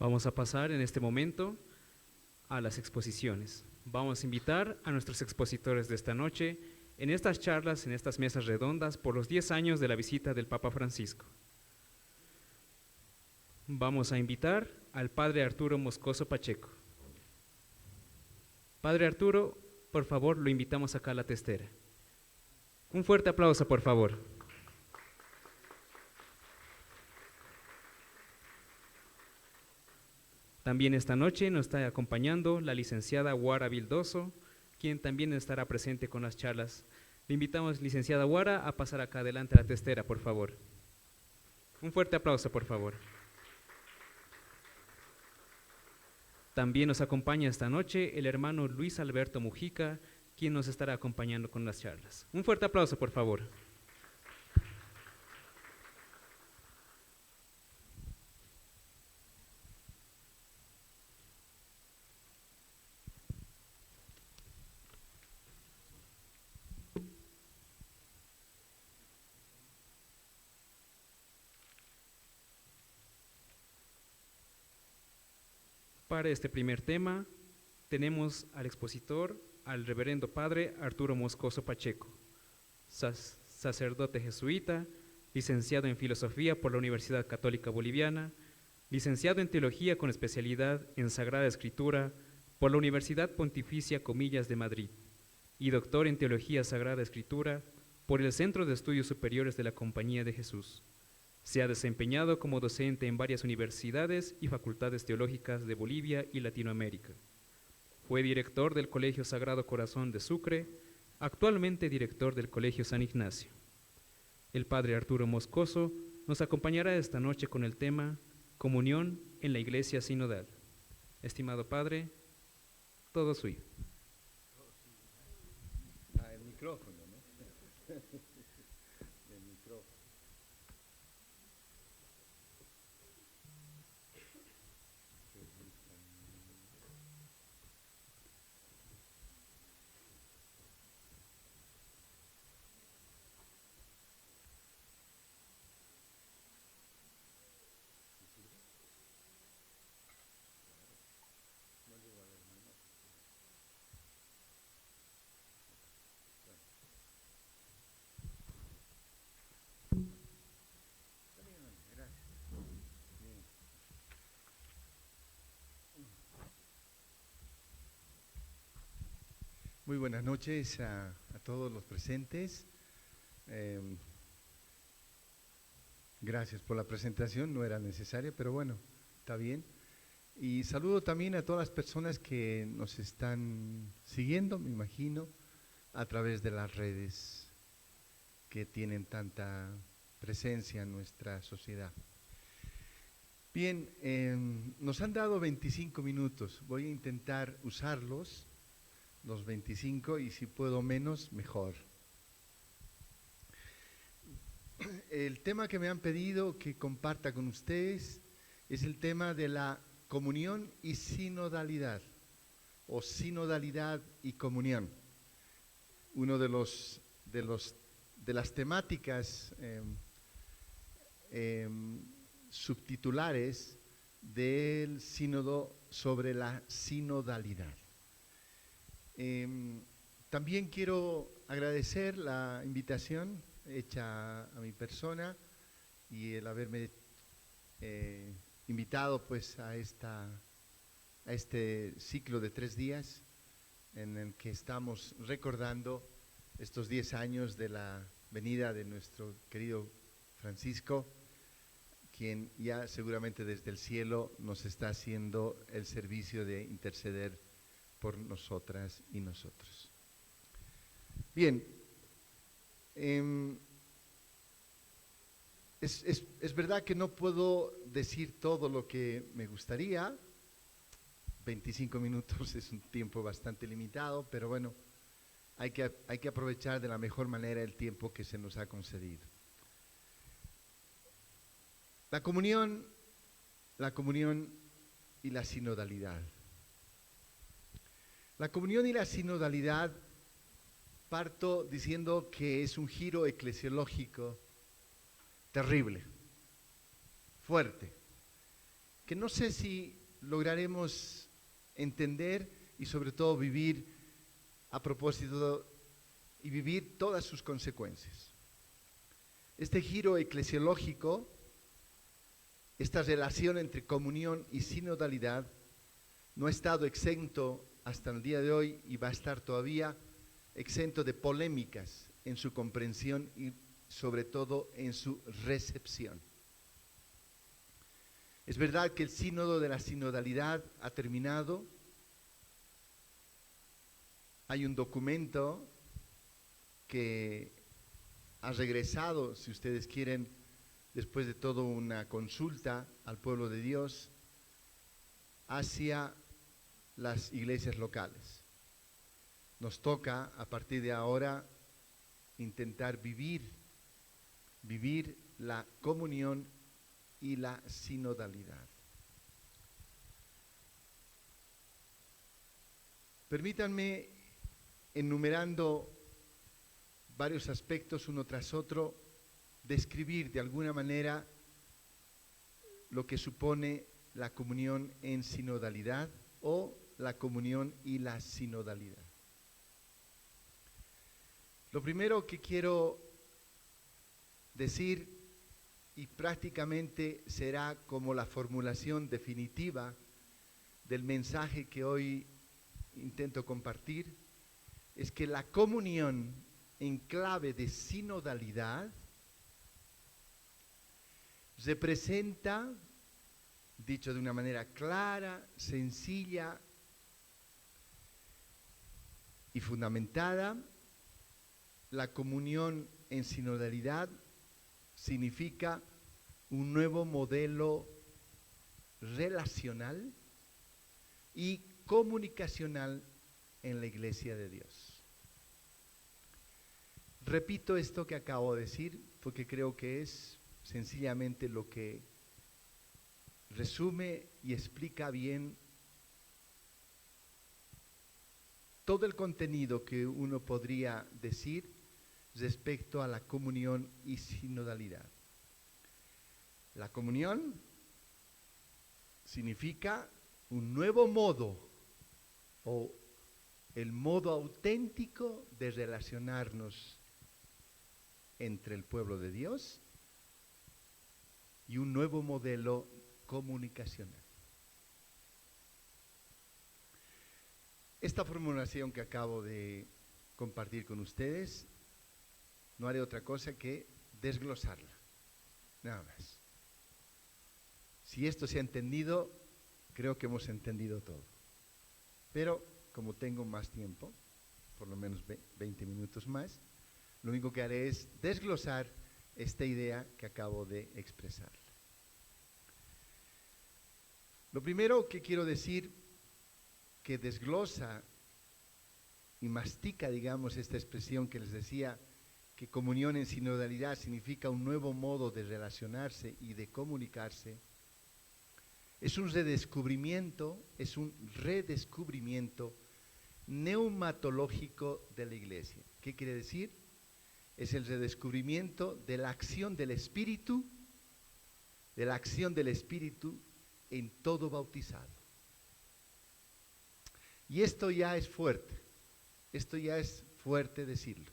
Vamos a pasar en este momento a las exposiciones. Vamos a invitar a nuestros expositores de esta noche en estas charlas, en estas mesas redondas, por los 10 años de la visita del Papa Francisco. Vamos a invitar al Padre Arturo Moscoso Pacheco. Padre Arturo, por favor, lo invitamos acá a la testera. Un fuerte aplauso, por favor. También esta noche nos está acompañando la licenciada Guara Vildoso, quien también estará presente con las charlas. Le invitamos, licenciada Guara, a pasar acá adelante a la testera, por favor. Un fuerte aplauso, por favor. También nos acompaña esta noche el hermano Luis Alberto Mujica, quien nos estará acompañando con las charlas. Un fuerte aplauso, por favor. Para este primer tema, tenemos al expositor, al reverendo padre Arturo Moscoso Pacheco, sacerdote jesuita, licenciado en filosofía por la Universidad Católica Boliviana, licenciado en teología con especialidad en Sagrada Escritura por la Universidad Pontificia Comillas de Madrid y doctor en teología Sagrada Escritura por el Centro de Estudios Superiores de la Compañía de Jesús. Se ha desempeñado como docente en varias universidades y facultades teológicas de Bolivia y Latinoamérica. Fue director del Colegio Sagrado Corazón de Sucre, actualmente director del Colegio San Ignacio. El padre Arturo Moscoso nos acompañará esta noche con el tema Comunión en la Iglesia Sinodal. Estimado padre, todo suyo. El micrófono, ¿no? El micrófono. Muy buenas noches a todos los presentes. Gracias por la presentación, no era necesaria, pero bueno, está bien. Y saludo también a todas las personas que nos están siguiendo, me imagino, a través de las redes que tienen tanta presencia en nuestra sociedad. Bien, nos han dado 25 minutos, voy a intentar usarlos, los 25, y si puedo menos, mejor. El tema que me han pedido que comparta con ustedes es el tema de la comunión y sinodalidad, o sinodalidad y comunión. Uno de las temáticas subtitulares del sínodo sobre la sinodalidad. También quiero agradecer la invitación hecha a mi persona y el haberme invitado pues a este ciclo de 3 días en el que estamos recordando estos 10 años de la venida de nuestro querido Francisco, quien ya seguramente desde el cielo nos está haciendo el servicio de interceder por nosotras y nosotros. Bien, es verdad que no puedo decir todo lo que me gustaría. 25 minutos es un tiempo bastante limitado, pero bueno, hay que aprovechar de la mejor manera el tiempo que se nos ha concedido. La comunión y la sinodalidad. La comunión y la sinodalidad, parto diciendo que es un giro eclesiológico terrible, fuerte. que no sé si lograremos entender y sobre todo vivir a propósito y vivir todas sus consecuencias. Este giro eclesiológico, esta relación entre comunión y sinodalidad, no ha estado exento hasta el día de hoy y va a estar todavía exento de polémicas en su comprensión y sobre todo en su recepción. Es verdad que el sínodo de la sinodalidad ha terminado. Hay un documento que ha regresado, si ustedes quieren, después de toda una consulta al pueblo de Dios, hacia las iglesias locales. Nos toca, a partir de ahora, intentar vivir la comunión y la sinodalidad. Permítanme, enumerando varios aspectos uno tras otro, describir de alguna manera lo que supone la comunión en sinodalidad o la comunión y la sinodalidad. Lo primero que quiero decir, y prácticamente será como la formulación definitiva del mensaje que hoy intento compartir, es que la comunión en clave de sinodalidad representa, dicho de una manera clara, sencilla y fundamentada, la comunión en sinodalidad significa un nuevo modelo relacional y comunicacional en la Iglesia de Dios. Repito esto que acabo de decir porque creo que es sencillamente lo que resume y explica bien todo el contenido que uno podría decir respecto a la comunión y sinodalidad. La comunión significa un nuevo modo o el modo auténtico de relacionarnos entre el pueblo de Dios y un nuevo modelo comunicacional. Esta formulación que acabo de compartir con ustedes, no haré otra cosa que desglosarla, nada más. Si esto se ha entendido, creo que hemos entendido todo. Pero como tengo más tiempo, por lo menos 20 minutos más, lo único que haré es desglosar esta idea que acabo de expresar. Lo primero que quiero decir, que desglosa y mastica, digamos, esta expresión que les decía, que comunión en sinodalidad significa un nuevo modo de relacionarse y de comunicarse, es un redescubrimiento neumatológico de la Iglesia. ¿Qué quiere decir? Es el redescubrimiento de la acción del Espíritu en todo bautizado. Y esto ya es fuerte decirlo.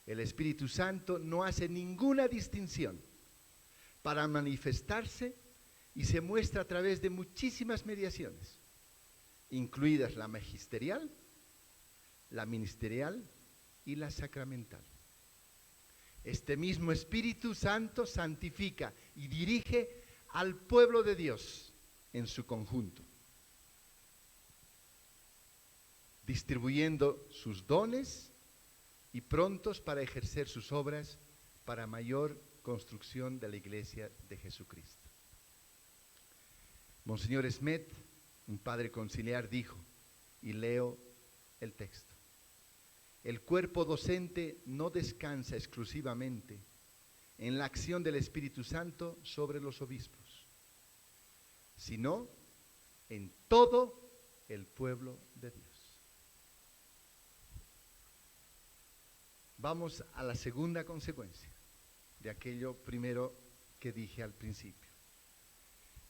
El Espíritu Santo no hace ninguna distinción para manifestarse y se muestra a través de muchísimas mediaciones, incluidas la magisterial, la ministerial y la sacramental. Este mismo Espíritu Santo santifica y dirige al pueblo de Dios en su conjunto, distribuyendo sus dones y prontos para ejercer sus obras para mayor construcción de la Iglesia de Jesucristo. Monseñor Smet, un padre conciliar, dijo, y leo el texto: el cuerpo docente no descansa exclusivamente en la acción del Espíritu Santo sobre los obispos, sino en todo el pueblo de Dios. Vamos a la segunda consecuencia de aquello primero que dije al principio.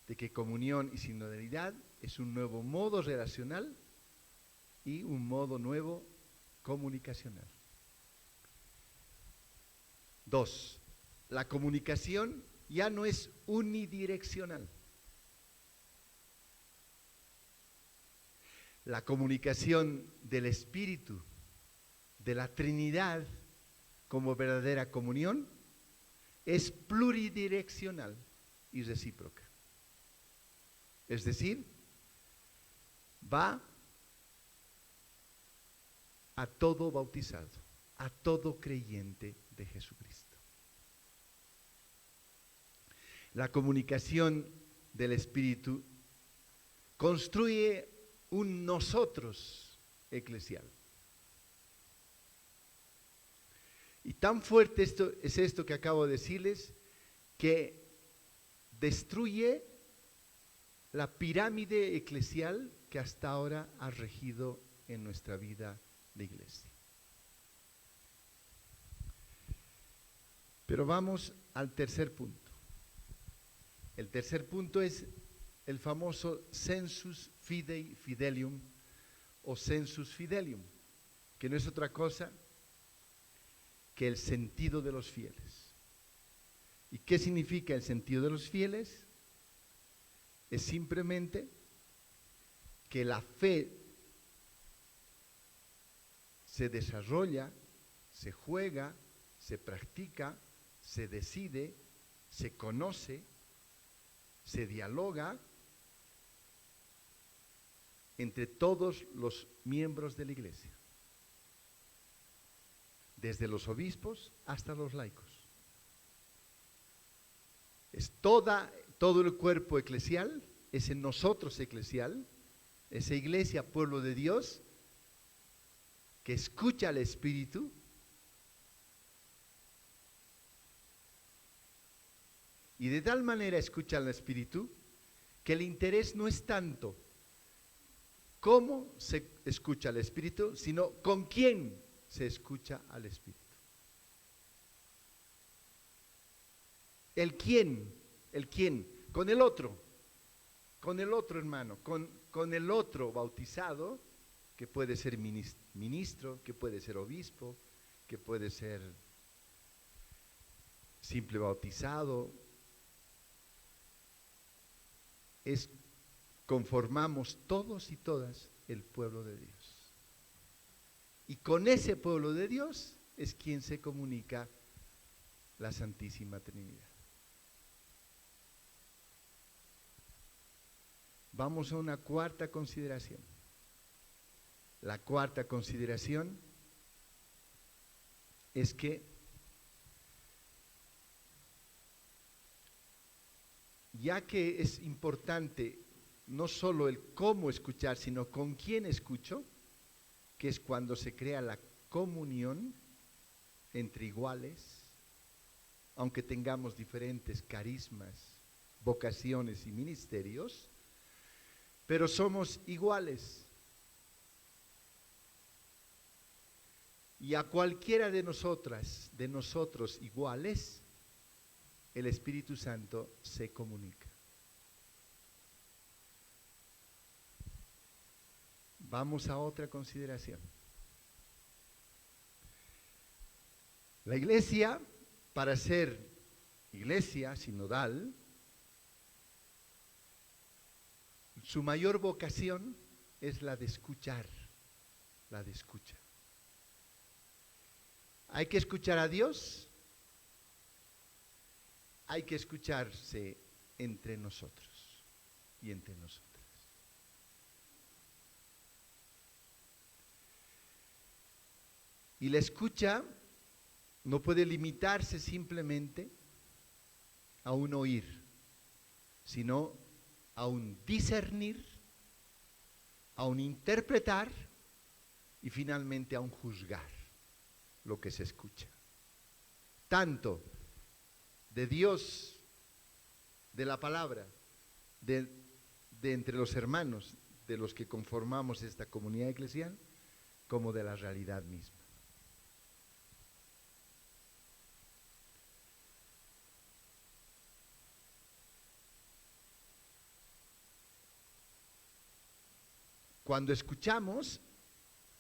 de que comunión y sinodalidad es un nuevo modo relacional y un modo nuevo comunicacional. 2. La comunicación ya no es unidireccional. La comunicación del Espíritu, de la Trinidad como verdadera comunión, es pluridireccional y recíproca. Es decir, va a todo bautizado, a todo creyente de Jesucristo. La comunicación del Espíritu construye un nosotros eclesial. Y tan fuerte es esto que acabo de decirles, que destruye la pirámide eclesial que hasta ahora ha regido en nuestra vida de iglesia. Pero vamos al tercer punto. El tercer punto es el famoso sensus fidei fidelium o sensus fidelium, que no es otra cosa que el sentido de los fieles. ¿Y qué significa el sentido de los fieles? Es simplemente que la fe se desarrolla, se juega, se practica, se decide, se conoce, se dialoga entre todos los miembros de la iglesia, desde los obispos hasta los laicos. Es todo el cuerpo eclesial, ese nosotros eclesial, esa iglesia, pueblo de Dios, que escucha al Espíritu y de tal manera escucha al Espíritu que el interés no es tanto cómo se escucha al Espíritu, sino con quién se escucha al Espíritu. El quién, con el otro hermano, con el otro bautizado, que puede ser ministro, que puede ser obispo, que puede ser simple bautizado. Conformamos todos y todas el pueblo de Dios. Y con ese pueblo de Dios es quien se comunica la Santísima Trinidad. Vamos a una cuarta consideración. La cuarta consideración es que ya que es importante no solo el cómo escuchar, sino con quién escucho, que es cuando se crea la comunión entre iguales, aunque tengamos diferentes carismas, vocaciones y ministerios, pero somos iguales. Y a cualquiera de nosotros iguales, el Espíritu Santo se comunica. Vamos a otra consideración. La iglesia, para ser iglesia sinodal, su mayor vocación es la de escuchar, la de escucha. Hay que escuchar a Dios, hay que escucharse entre nosotros y entre nosotras. Y la escucha no puede limitarse simplemente a un oír, sino a un discernir, a un interpretar y finalmente a un juzgar lo que se escucha. Tanto de Dios, de la palabra, de entre los hermanos, de los que conformamos esta comunidad eclesial, como de la realidad misma. Cuando escuchamos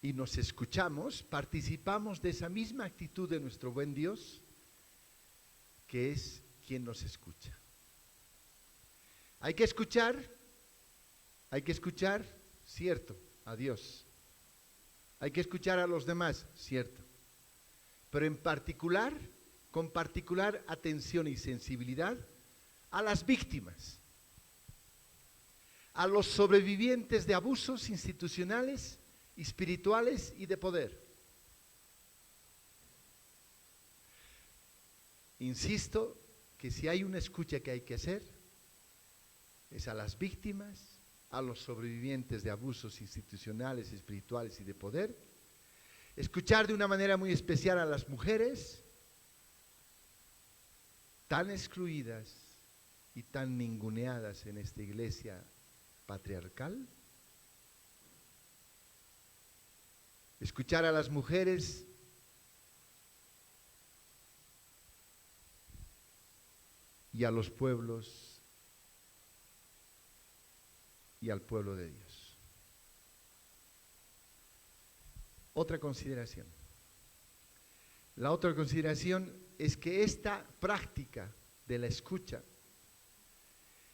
y nos escuchamos, participamos de esa misma actitud de nuestro buen Dios, que es quien nos escucha. Hay que escuchar, cierto, a Dios. Hay que escuchar a los demás, cierto. Pero en particular, con particular atención y sensibilidad, a las víctimas, a los sobrevivientes de abusos institucionales, espirituales y de poder. Insisto que si hay una escucha que hay que hacer, es a las víctimas, a los sobrevivientes de abusos institucionales, espirituales y de poder, escuchar de una manera muy especial a las mujeres, tan excluidas y tan ninguneadas en esta iglesia patriarcal. Escuchar a las mujeres y a los pueblos y al pueblo de Dios. Otra consideración. La otra consideración es que esta práctica de la escucha,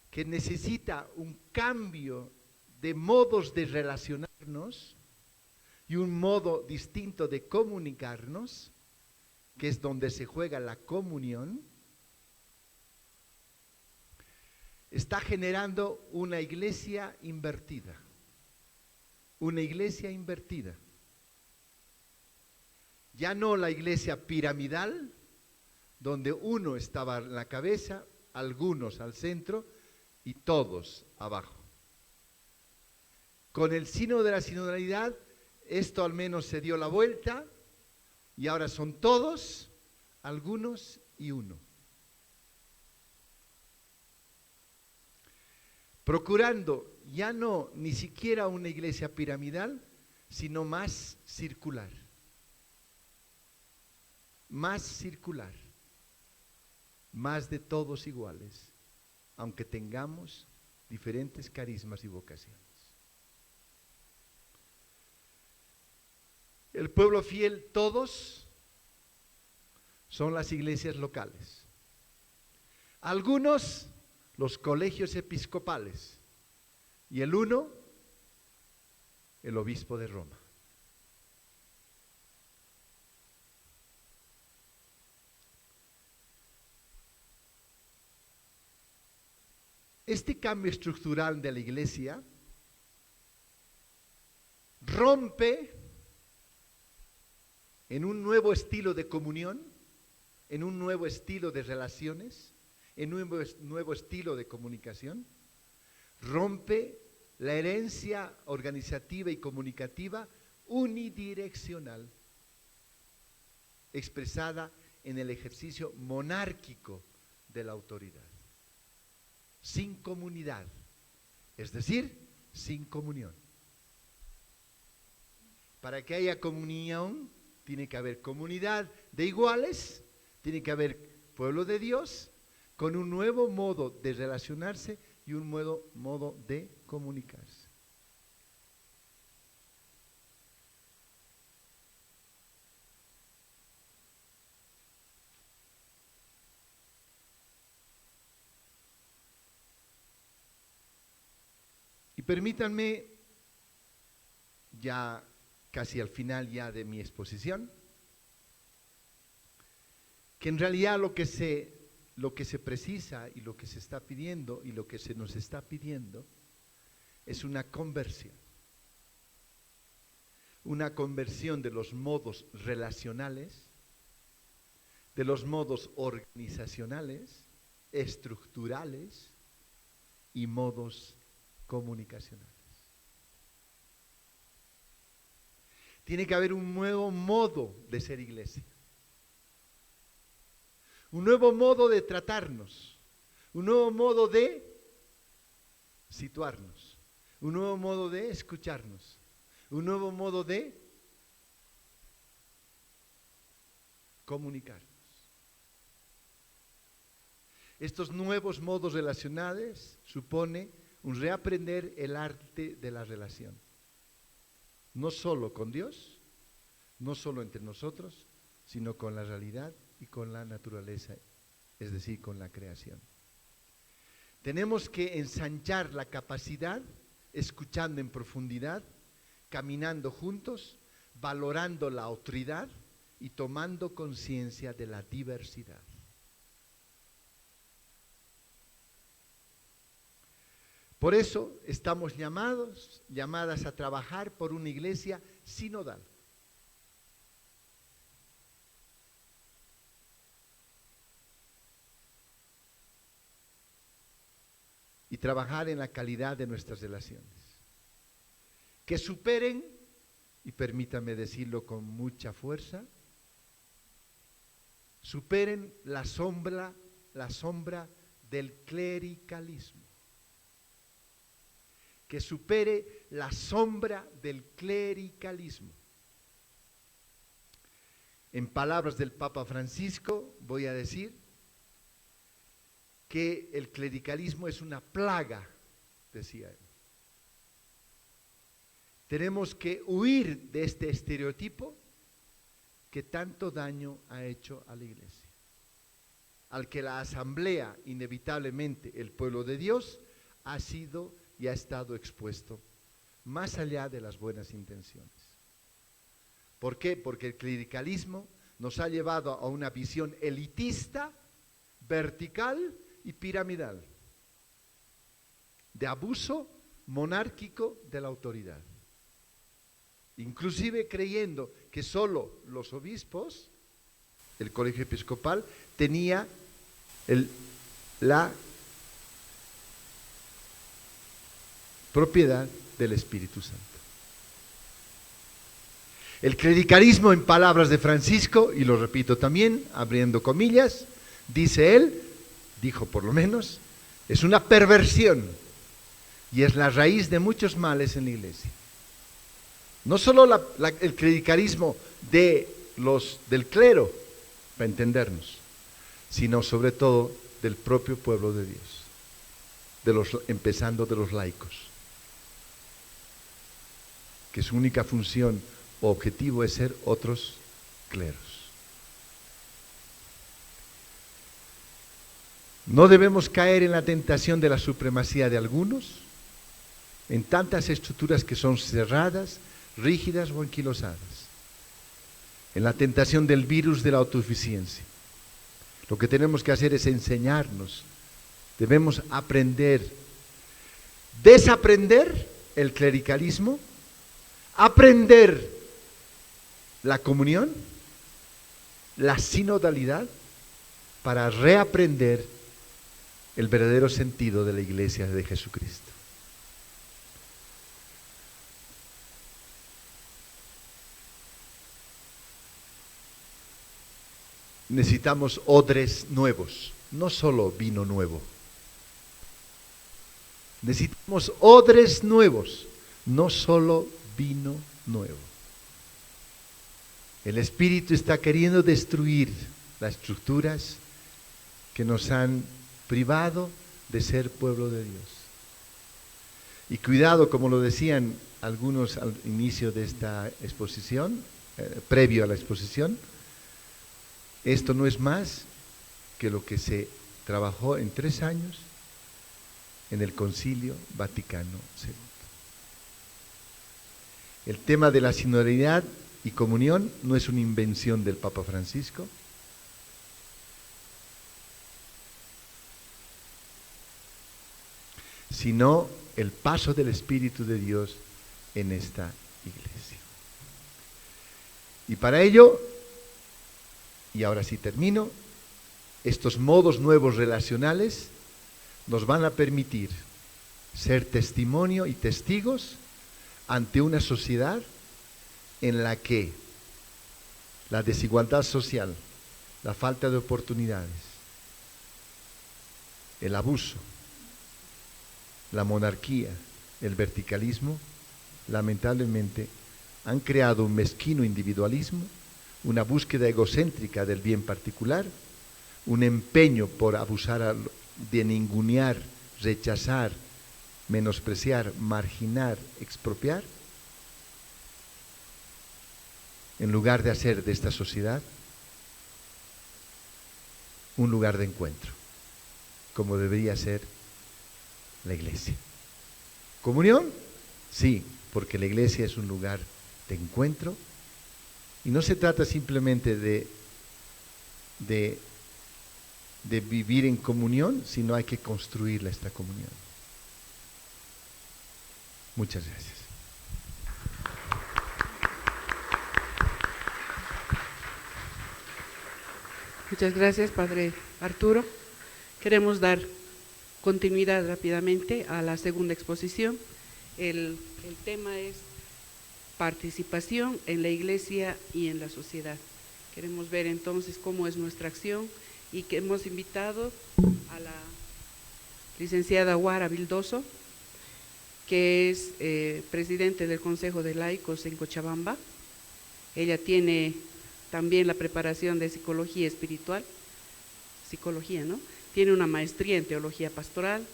que necesita un cambio de modos de relacionarnos y un modo distinto de comunicarnos, que es donde se juega la comunión, está generando una iglesia invertida. Una iglesia invertida. Ya no la iglesia piramidal, donde uno estaba en la cabeza, algunos al centro y todos abajo. Con el signo de la sinodalidad, esto al menos se dio la vuelta y ahora son todos, algunos y uno. Procurando ya no ni siquiera una iglesia piramidal, sino más circular. Más circular. Más de todos iguales, aunque tengamos diferentes carismas y vocaciones. El pueblo fiel, todos, son las iglesias locales. Algunos, los colegios episcopales. Y el uno, el obispo de Roma. Este cambio estructural de la iglesia rompe en un nuevo estilo de comunión, en un nuevo estilo de relaciones, en un nuevo estilo de comunicación, rompe la herencia organizativa y comunicativa unidireccional, expresada en el ejercicio monárquico de la autoridad. Sin comunidad, es decir, sin comunión. Para que haya comunión, tiene que haber comunidad de iguales, tiene que haber pueblo de Dios, con un nuevo modo de relacionarse y un nuevo modo de comunicarse. Y permítanme, ya casi al final ya de mi exposición, que en realidad lo que se precisa y lo que se está pidiendo y lo que se nos está pidiendo es una conversión de los modos relacionales, de los modos organizacionales, estructurales y modos comunicacionales. Tiene que haber un nuevo modo de ser iglesia. Un nuevo modo de tratarnos, un nuevo modo de situarnos, un nuevo modo de escucharnos, un nuevo modo de comunicarnos. Estos nuevos modos relacionales supone un reaprender el arte de la relación. no solo con Dios, no solo entre nosotros, sino con la realidad y con la naturaleza, es decir, con la creación. Tenemos que ensanchar la capacidad, escuchando en profundidad, caminando juntos, valorando la otredad y tomando conciencia de la diversidad. Por eso estamos llamadas a trabajar por una iglesia sinodal. Y trabajar en la calidad de nuestras relaciones. Que superen, y permítame decirlo con mucha fuerza, superen la sombra del clericalismo. Que supere la sombra del clericalismo. En palabras del Papa Francisco, voy a decir que el clericalismo es una plaga, decía él. Tenemos que huir de este estereotipo que tanto daño ha hecho a la iglesia, al que la asamblea, inevitablemente el pueblo de Dios, ha sido y ha estado expuesto, más allá de las buenas intenciones. ¿Por qué? Porque el clericalismo nos ha llevado a una visión elitista, vertical y piramidal, de abuso monárquico de la autoridad. Inclusive creyendo que solo los obispos, el colegio episcopal, tenía la propiedad del Espíritu Santo. El clericalismo, en palabras de Francisco, y lo repito también, abriendo comillas, dice él, dijo por lo menos, es una perversión y es la raíz de muchos males en la iglesia. No solo el clericalismo del clero, para entendernos, sino sobre todo del propio pueblo de Dios, empezando de los laicos, que su única función o objetivo es ser otros cleros. No debemos caer en la tentación de la supremacía de algunos, en tantas estructuras que son cerradas, rígidas o anquilosadas, en la tentación del virus de la autosuficiencia. Lo que tenemos que hacer es enseñarnos, debemos aprender, desaprender el clericalismo, aprender la comunión, la sinodalidad, para reaprender el verdadero sentido de la iglesia de Jesucristo. Necesitamos odres nuevos, no solo vino nuevo. Necesitamos odres nuevos, no solo vino nuevo. El Espíritu está queriendo destruir las estructuras que nos han privado de ser pueblo de Dios. Y cuidado, como lo decían algunos al inicio de esta exposición, previo a la exposición, esto no es más que lo que se trabajó en 3 años en el Concilio Vaticano II. El tema de la sinodalidad y comunión no es una invención del Papa Francisco, sino el paso del Espíritu de Dios en esta iglesia. Y para ello, y ahora sí termino, estos modos nuevos relacionales nos van a permitir ser testimonio y testigos ante una sociedad en la que la desigualdad social, la falta de oportunidades, el abuso, la monarquía, el verticalismo, lamentablemente han creado un mezquino individualismo, una búsqueda egocéntrica del bien particular, un empeño por abusar, de ningunear, rechazar, menospreciar, marginar, expropiar, en lugar de hacer de esta sociedad un lugar de encuentro, como debería ser la iglesia. ¿Comunión? Sí, porque la iglesia es un lugar de encuentro y no se trata simplemente de vivir en comunión, sino hay que construir esta comunión. Muchas gracias. Muchas gracias, Padre Arturo. Queremos dar continuidad rápidamente a la segunda exposición. El tema es participación en la iglesia y en la sociedad. Queremos ver entonces cómo es nuestra acción y que hemos invitado a la licenciada Guara Vildoso, que es presidente del Consejo de Laicos en Cochabamba. Ella tiene también la preparación de psicología espiritual, ¿no? Tiene una maestría en teología pastoral,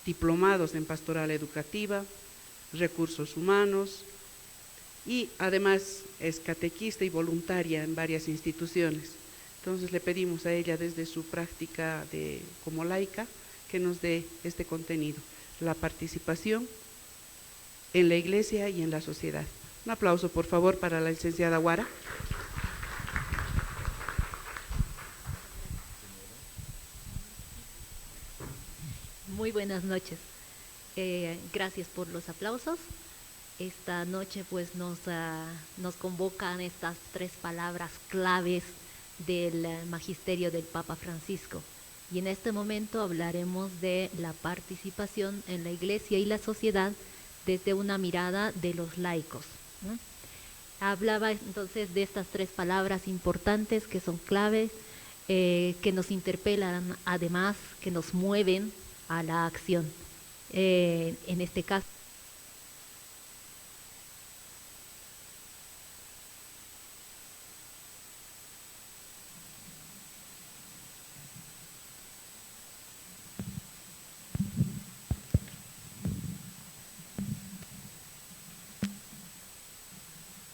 diplomados en pastoral educativa, recursos humanos y además es catequista y voluntaria en varias instituciones. Entonces le pedimos a ella desde su práctica como laica que nos dé este contenido, la participación en la iglesia y en la sociedad. Un aplauso por favor para la licenciada Guara. Muy buenas noches. Gracias por los aplausos. Esta noche pues nos convocan estas 3 palabras claves del magisterio del Papa Francisco. Y en este momento hablaremos de la participación en la iglesia y la sociedad desde una mirada de los laicos, ¿no? Hablaba entonces de estas 3 palabras importantes que son claves, que nos interpelan, además que nos mueven a la acción. En este caso,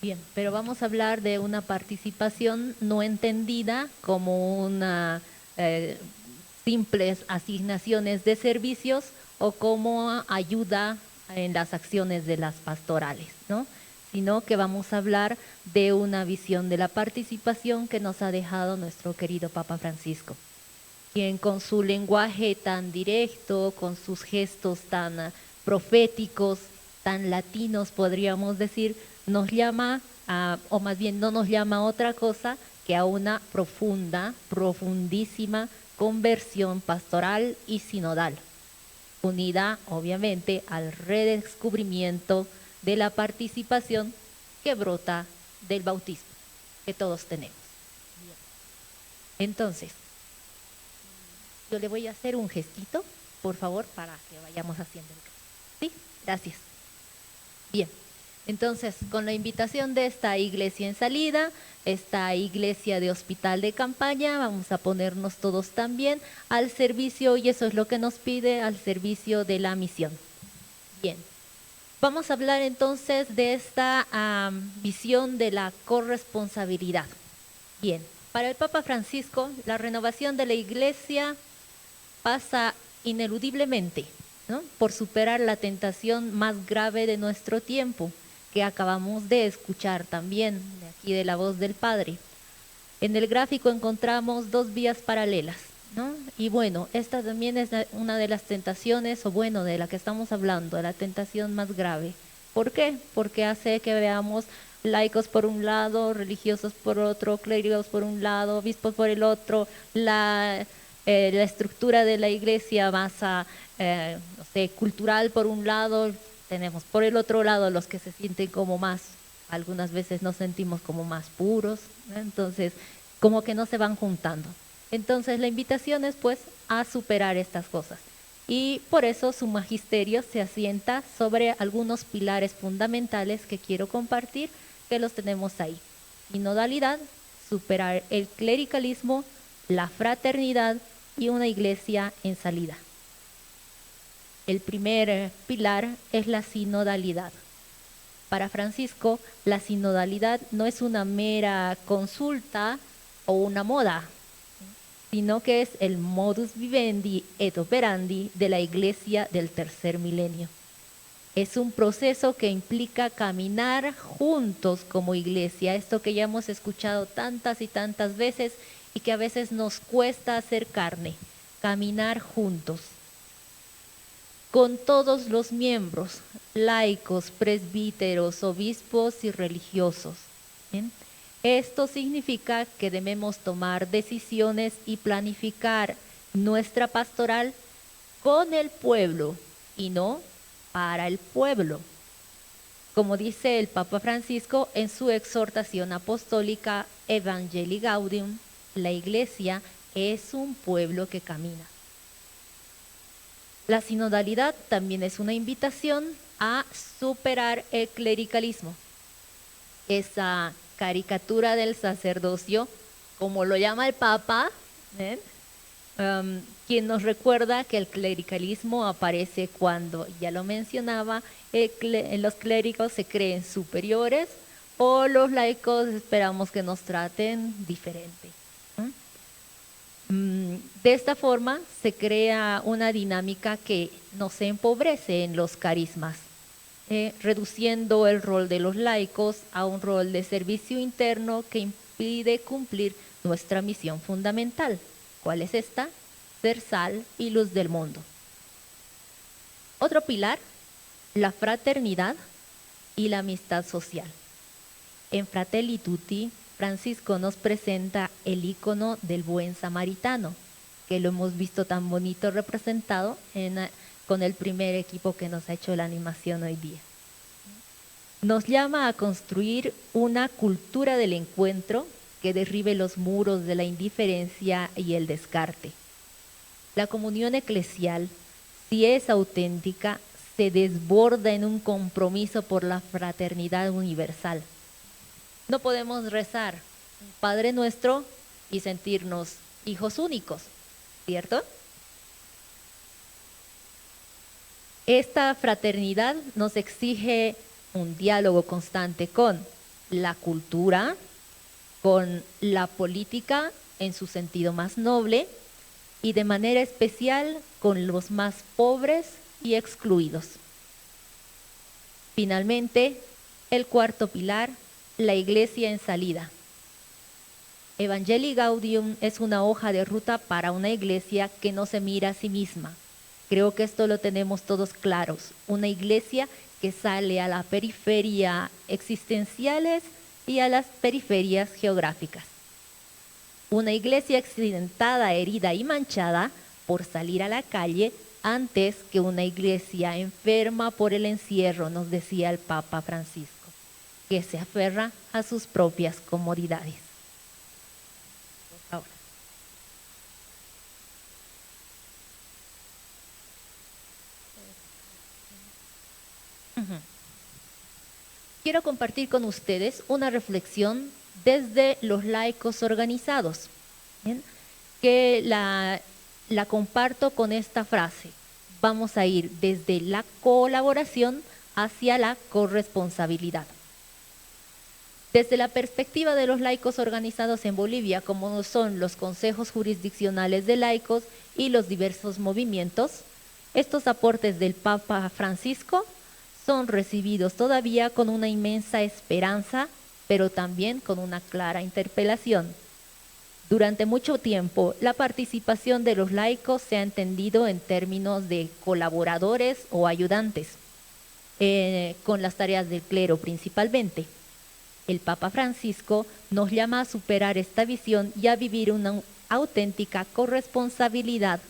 bien, pero vamos a hablar de una participación no entendida como una simples asignaciones de servicios o como ayuda en las acciones de las pastorales, ¿no? Sino que vamos a hablar de una visión de la participación que nos ha dejado nuestro querido Papa Francisco, quien con su lenguaje tan directo, con sus gestos tan proféticos, tan latinos podríamos decir, nos llama o más bien no nos llama a otra cosa que a una profundísima conversión pastoral y sinodal, unida obviamente al redescubrimiento de la participación que brota del bautismo que todos tenemos. Entonces, yo le voy a hacer un gestito, por favor, para que vayamos haciendo. ¿Sí? Gracias. Bien. Entonces, con la invitación de esta iglesia en salida, esta iglesia de hospital de campaña, vamos a ponernos todos también al servicio, y eso es lo que nos pide, al servicio de la misión. Bien, vamos a hablar entonces de esta visión de la corresponsabilidad. Bien, para el Papa Francisco, la renovación de la iglesia pasa ineludiblemente, ¿no?, por superar la tentación más grave de nuestro tiempo, que acabamos de escuchar también de aquí de la voz del Padre. En el gráfico encontramos 2 vías paralelas, ¿no? Y bueno, esta también es una de las tentaciones, o bueno, de la que estamos hablando, la tentación más grave. ¿Por qué? Porque hace que veamos laicos por un lado, religiosos por otro, clérigos por un lado, obispos por el otro, la estructura de la iglesia más no sé, cultural por un lado. Tenemos por el otro lado los que se sienten como más, algunas veces nos sentimos como más puros, ¿no? Entonces, como que no se van juntando. Entonces, la invitación es pues a superar estas cosas. Y por eso su magisterio se asienta sobre algunos pilares fundamentales que quiero compartir, que los tenemos ahí. Sinodalidad, superar el clericalismo, la fraternidad y una iglesia en salida. El primer pilar es la sinodalidad. Para Francisco, la sinodalidad no es una mera consulta o una moda, sino que es el modus vivendi et operandi de la Iglesia del tercer milenio. Es un proceso que implica caminar juntos como iglesia, esto que ya hemos escuchado tantas y tantas veces y que a veces nos cuesta hacer carne, caminar juntos con todos los miembros, laicos, presbíteros, obispos y religiosos. ¿Bien? Esto significa que debemos tomar decisiones y planificar nuestra pastoral con el pueblo y no para el pueblo. Como dice el Papa Francisco en su exhortación apostólica Evangelii Gaudium, la Iglesia es un pueblo que camina. La sinodalidad también es una invitación a superar el clericalismo, esa caricatura del sacerdocio, como lo llama el Papa, quien nos recuerda que el clericalismo aparece cuando, ya lo mencionaba, los clérigos se creen superiores o los laicos esperamos que nos traten diferente. De esta forma se crea una dinámica que nos empobrece en los carismas, reduciendo el rol de los laicos a un rol de servicio interno que impide cumplir nuestra misión fundamental. ¿Cuál es esta? Ser sal y luz del mundo. Otro pilar, la fraternidad y la amistad social. En Fratelli Tutti, Francisco nos presenta el icono del buen samaritano, que lo hemos visto tan bonito representado con el primer equipo que nos ha hecho la animación hoy día. Nos llama a construir una cultura del encuentro que derribe los muros de la indiferencia y el descarte. La comunión eclesial, si es auténtica, se desborda en un compromiso por la fraternidad universal. No podemos rezar Padre Nuestro y sentirnos hijos únicos, ¿cierto? Esta fraternidad nos exige un diálogo constante con la cultura, con la política en su sentido más noble y de manera especial con los más pobres y excluidos. Finalmente, el cuarto pilar, la Iglesia en salida. Evangelii Gaudium es una hoja de ruta para una iglesia que no se mira a sí misma. Creo que esto lo tenemos todos claros. Una iglesia que sale a la periferia existenciales y a las periferias geográficas. Una iglesia accidentada, herida y manchada por salir a la calle antes que una iglesia enferma por el encierro, nos decía el Papa Francisco, que se aferra a sus propias comodidades. Por favor. Quiero compartir con ustedes una reflexión desde los laicos organizados, ¿bien? Que la comparto con esta frase. Vamos a ir desde la colaboración hacia la corresponsabilidad. Desde la perspectiva de los laicos organizados en Bolivia, como son los consejos jurisdiccionales de laicos y los diversos movimientos, estos aportes del Papa Francisco son recibidos todavía con una inmensa esperanza, pero también con una clara interpelación. Durante mucho tiempo, la participación de los laicos se ha entendido en términos de colaboradores o ayudantes, con las tareas del clero principalmente. El Papa Francisco nos llama a superar esta visión y a vivir una auténtica corresponsabilidad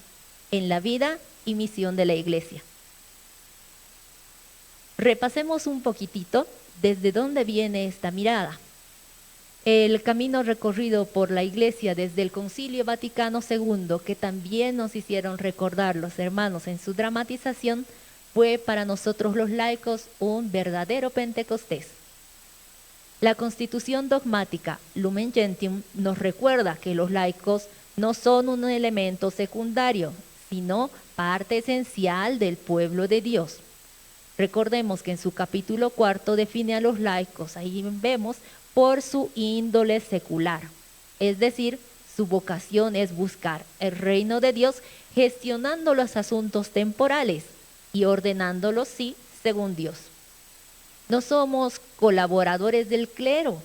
en la vida y misión de la Iglesia. Repasemos un poquitito desde dónde viene esta mirada. El camino recorrido por la Iglesia desde el Concilio Vaticano II, que también nos hicieron recordar los hermanos en su dramatización, fue para nosotros los laicos un verdadero Pentecostés. La Constitución dogmática Lumen Gentium nos recuerda que los laicos no son un elemento secundario, sino parte esencial del pueblo de Dios. Recordemos que en su capítulo 4 define a los laicos, ahí vemos, por su índole secular, es decir, su vocación es buscar el reino de Dios gestionando los asuntos temporales y ordenándolos, sí, según Dios. No somos colaboradores del clero,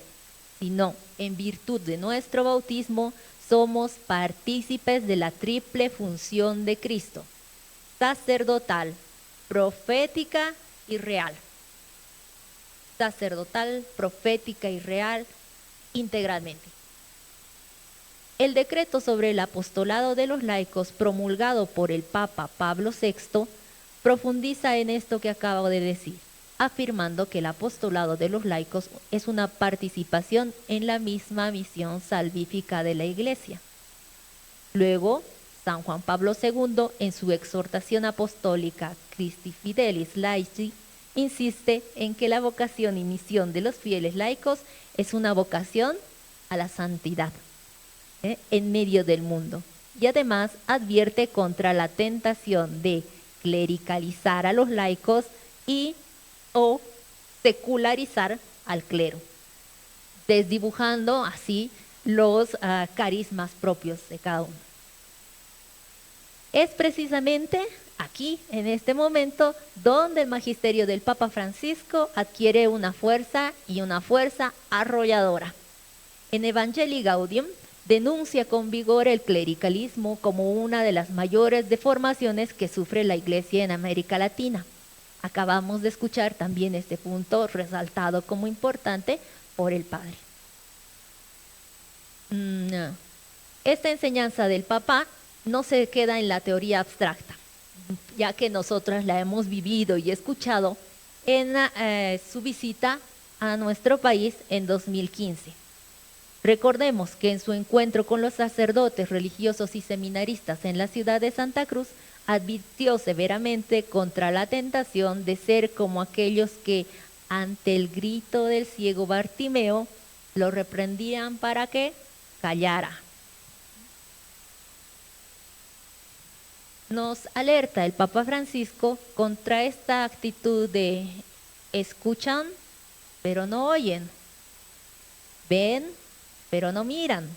sino en virtud de nuestro bautismo somos partícipes de la triple función de Cristo, sacerdotal, profética y real. Sacerdotal, profética y real integralmente. El decreto sobre el apostolado de los laicos promulgado por el Papa Pablo VI profundiza en esto que acabo de decir, afirmando que el apostolado de los laicos es una participación en la misma misión salvífica de la Iglesia. Luego, San Juan Pablo II, en su exhortación apostólica Christi Fidelis Laici, insiste en que la vocación y misión de los fieles laicos es una vocación a la santidad en medio del mundo. Y además advierte contra la tentación de clericalizar a los laicos y o secularizar al clero, desdibujando así los carismas propios de cada uno. Es precisamente aquí, en este momento, donde el magisterio del Papa Francisco adquiere una fuerza y una fuerza arrolladora. En Evangelii Gaudium denuncia con vigor el clericalismo como una de las mayores deformaciones que sufre la Iglesia en América Latina. Acabamos de escuchar también este punto resaltado como importante por el Padre. Esta enseñanza del Papa no se queda en la teoría abstracta, ya que nosotras la hemos vivido y escuchado en su visita a nuestro país en 2015. Recordemos que en su encuentro con los sacerdotes religiosos y seminaristas en la ciudad de Santa Cruz, advirtió severamente contra la tentación de ser como aquellos que, ante el grito del ciego Bartimeo, lo reprendían para que callara. Nos alerta el Papa Francisco contra esta actitud de escuchan, pero no oyen, ven, pero no miran,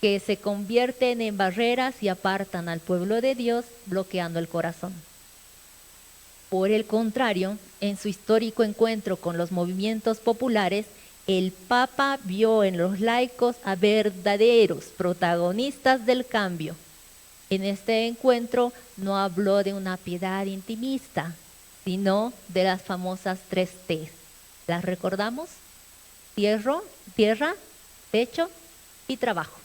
que se convierten en barreras y apartan al pueblo de Dios, bloqueando el corazón. Por el contrario, en su histórico encuentro con los movimientos populares, el Papa vio en los laicos a verdaderos protagonistas del cambio. En este encuentro no habló de una piedad intimista, sino de las famosas 3 T's. ¿Las recordamos? Tierra, techo y trabajo.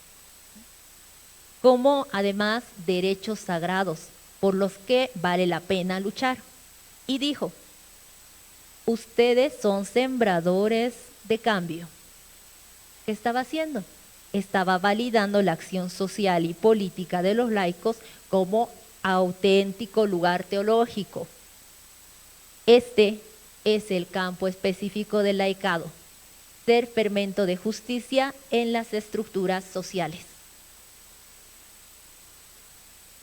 Como además derechos sagrados por los que vale la pena luchar. Y dijo, ustedes son sembradores de cambio. ¿Qué estaba haciendo? Estaba validando la acción social y política de los laicos como auténtico lugar teológico. Este es el campo específico del laicado, ser fermento de justicia en las estructuras sociales.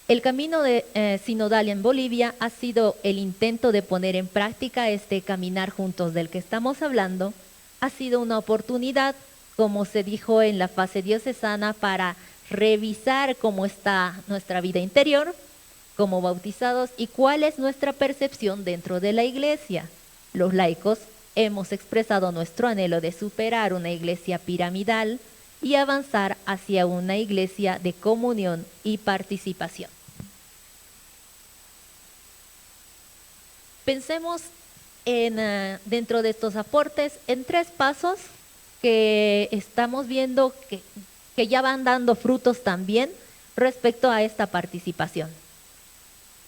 El camino sinodal en Bolivia ha sido el intento de poner en práctica este caminar juntos del que estamos hablando. Ha sido una oportunidad, como se dijo en la fase diocesana, para revisar cómo está nuestra vida interior como bautizados y cuál es nuestra percepción dentro de la Iglesia. Los laicos hemos expresado nuestro anhelo de superar una iglesia piramidal y avanzar hacia una iglesia de comunión y participación. Pensemos dentro de estos aportes en 3 pasos que estamos viendo que ya van dando frutos también respecto a esta participación.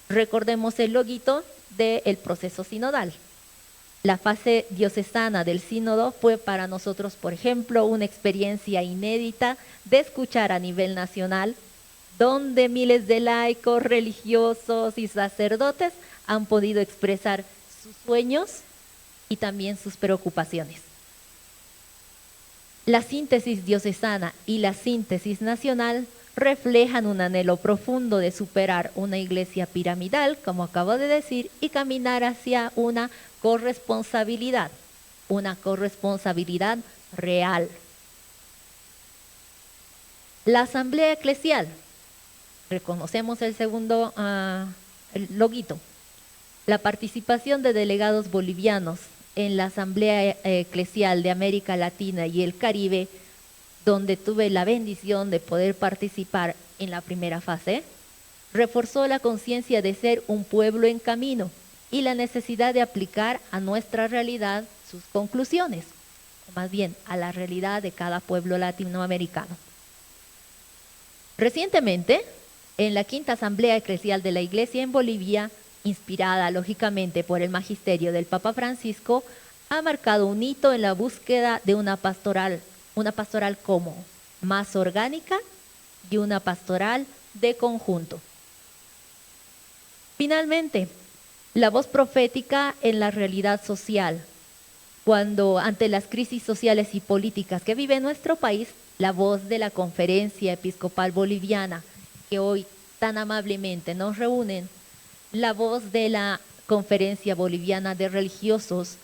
Recordemos el loguito del proceso sinodal. La fase diocesana del sínodo fue para nosotros, por ejemplo, una experiencia inédita de escuchar a nivel nacional, donde miles de laicos, religiosos y sacerdotes han podido expresar sus sueños y también sus preocupaciones. La síntesis diocesana y la síntesis nacional reflejan un anhelo profundo de superar una iglesia piramidal, como acabo de decir, y caminar hacia una corresponsabilidad real. La asamblea eclesial, reconocemos el segundo el loguito, la participación de delegados bolivianos en la asamblea eclesial de América Latina y el Caribe, donde tuve la bendición de poder participar en la primera fase, reforzó la conciencia de ser un pueblo en camino y la necesidad de aplicar a nuestra realidad sus conclusiones, o más bien a la realidad de cada pueblo latinoamericano. Recientemente, en la quinta asamblea eclesial de la Iglesia en Bolivia, inspirada lógicamente por el magisterio del Papa Francisco, ha marcado un hito en la búsqueda de una pastoral como más orgánica y una pastoral de conjunto. Finalmente, la voz profética en la realidad social. Cuando ante las crisis sociales y políticas que vive nuestro país, la voz de la Conferencia Episcopal Boliviana, que hoy tan amablemente nos reúnen, la voz de la Conferencia Boliviana de Religiosos,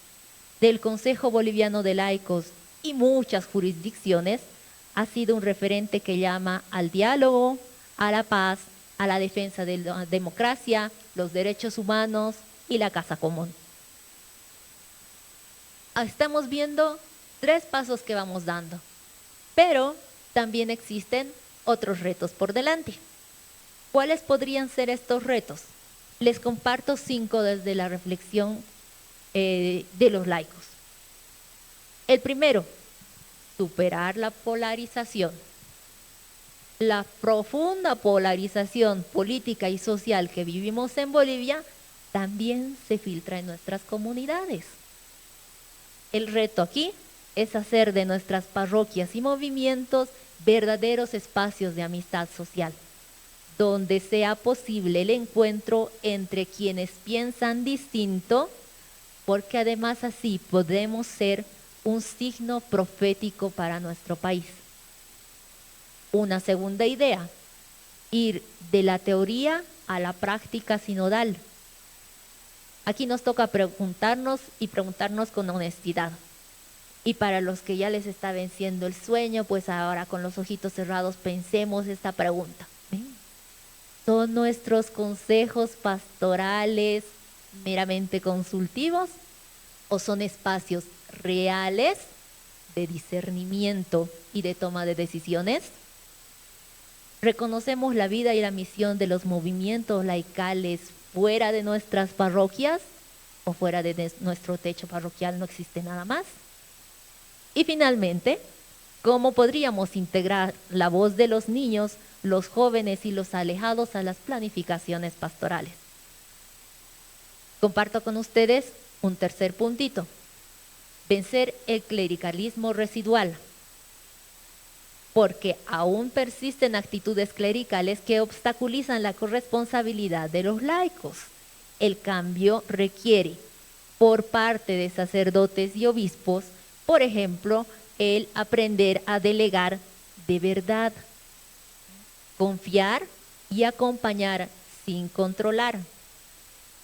del Consejo Boliviano de Laicos y muchas jurisdicciones, ha sido un referente que llama al diálogo, a la paz, a la defensa de la democracia, los derechos humanos y la casa común. Estamos viendo 3 pasos que vamos dando, pero también existen otros retos por delante. ¿Cuáles podrían ser estos retos? Les comparto 5 desde la reflexión de los laicos. El primero, superar la polarización. La profunda polarización política y social que vivimos en Bolivia también se filtra en nuestras comunidades. El reto aquí es hacer de nuestras parroquias y movimientos verdaderos espacios de amistad social, donde sea posible el encuentro entre quienes piensan distinto, porque además así podemos ser un signo profético para nuestro país. Una segunda idea, ir de la teoría a la práctica sinodal. Aquí nos toca preguntarnos con honestidad. Y para los que ya les está venciendo el sueño, pues ahora con los ojitos cerrados pensemos esta pregunta. ¿Son nuestros consejos pastorales meramente consultivos o son espacios reales de discernimiento y de toma de decisiones? ¿Reconocemos la vida y la misión de los movimientos laicales fuera de nuestras parroquias o fuera de nuestro techo parroquial no existe nada más? Y finalmente, ¿cómo podríamos integrar la voz de los niños, los jóvenes y los alejados a las planificaciones pastorales? Comparto con ustedes un tercer puntito: vencer el clericalismo residual, porque aún persisten actitudes clericales que obstaculizan la corresponsabilidad de los laicos. El cambio requiere, por parte de sacerdotes y obispos, por ejemplo, el aprender a delegar de verdad, confiar y acompañar sin controlar.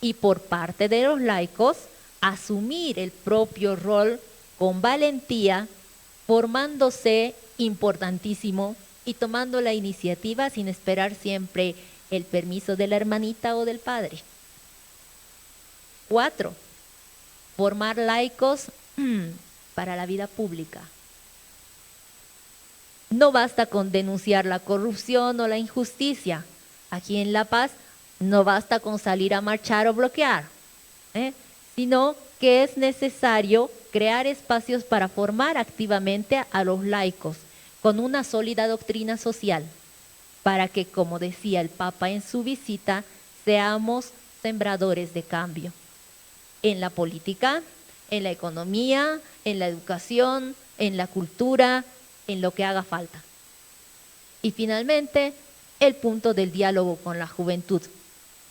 Y por parte de los laicos, asumir el propio rol con valentía, formándose, importantísimo, y tomando la iniciativa sin esperar siempre el permiso de la hermanita o del padre. 4. Formar laicos para la vida pública. No basta con denunciar la corrupción o la injusticia. Aquí en La Paz no basta con salir a marchar o bloquear, sino que es necesario crear espacios para formar activamente a los laicos con una sólida doctrina social, para que, como decía el Papa en su visita, seamos sembradores de cambio en la política, en la economía, en la educación, en la cultura, en lo que haga falta. Y finalmente, el punto del diálogo con la juventud,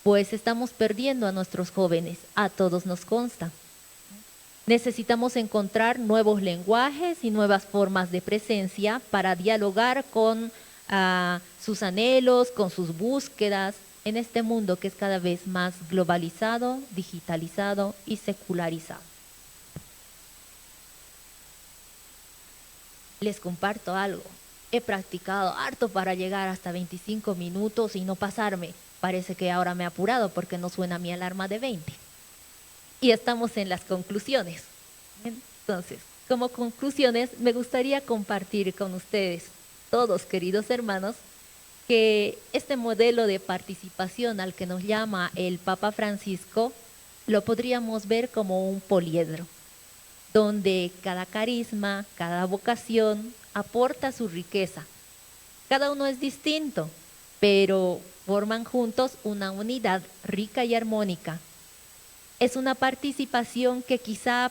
pues estamos perdiendo a nuestros jóvenes, a todos nos consta. Necesitamos encontrar nuevos lenguajes y nuevas formas de presencia para dialogar con sus anhelos, con sus búsquedas en este mundo que es cada vez más globalizado, digitalizado y secularizado. Les comparto algo. He practicado harto para llegar hasta 25 minutos y no pasarme. Parece que ahora me he apurado porque no suena mi alarma de 20. Y estamos en las conclusiones. Entonces, como conclusiones, me gustaría compartir con ustedes, todos queridos hermanos, que este modelo de participación al que nos llama el Papa Francisco, lo podríamos ver como un poliedro, donde cada carisma, cada vocación aporta su riqueza. Cada uno es distinto, pero forman juntos una unidad rica y armónica. Es una participación que quizá